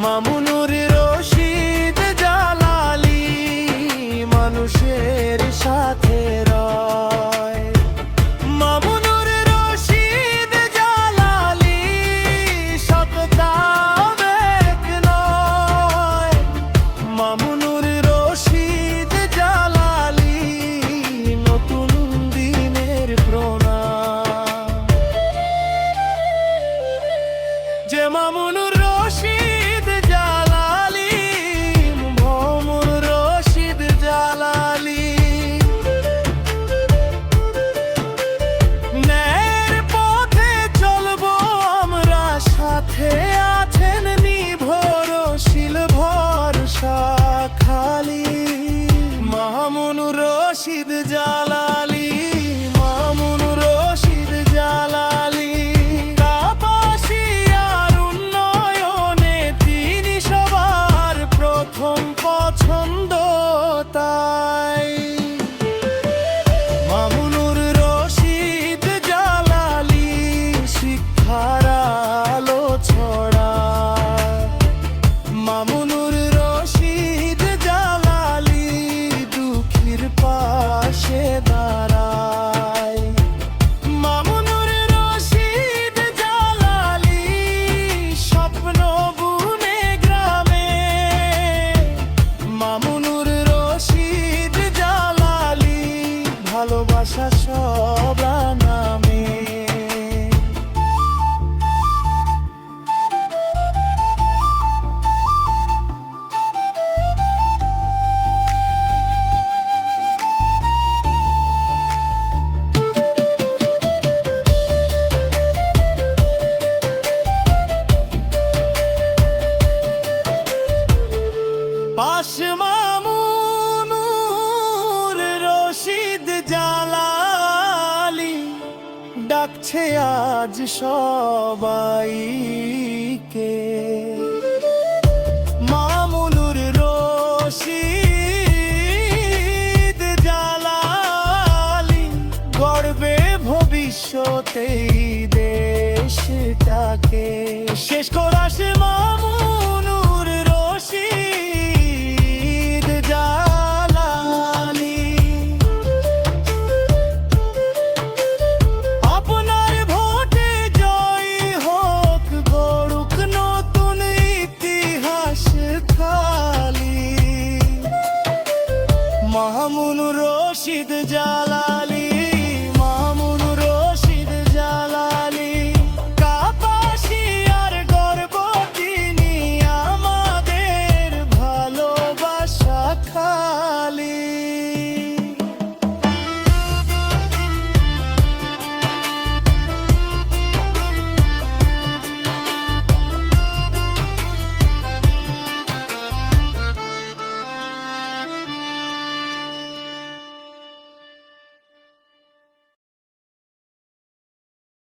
মামুনুর রশিদ জালালি মানুষের সাথে রয়। মামুনুর রশিদ জালালি সপ্তাহ এক নয়। মামুনুর রশিদ জালালি নতুন দিনের প্রণাম। যে মামুনুর রশিদ জালালি মামুনুর রশিদ জালালি ন্যায়ের পথে চলবো আমরা, সাথে আছেন নির্ভরশীল ভরসা খালি। মামুনুর রশিদ জালালি মামুনুর রশিদ জালালি কাপাসিয়ার উন্নয়নে তিনি সবার প্রথম পছন্দ। তাই মামুনুর রশিদ জালালি শিক্ষার আলো ছড়ায়। মামুনুর রশিদ জালালি দুঃখীর পাশে দাঁড়ায়। মামুনুর রশিদ জালালি স্বপ্ন বুনে গ্রামে। মামুনুর রশিদ জালালি ভালোবাসা সবার নামে। পাশ মামুনুর রশিদ জালালি ডাকছে আজ সবাইকে। মামুনুর রশিদ জালালি গড়বে ভবিষ্যতে এই দেশটাকে। শেষ করা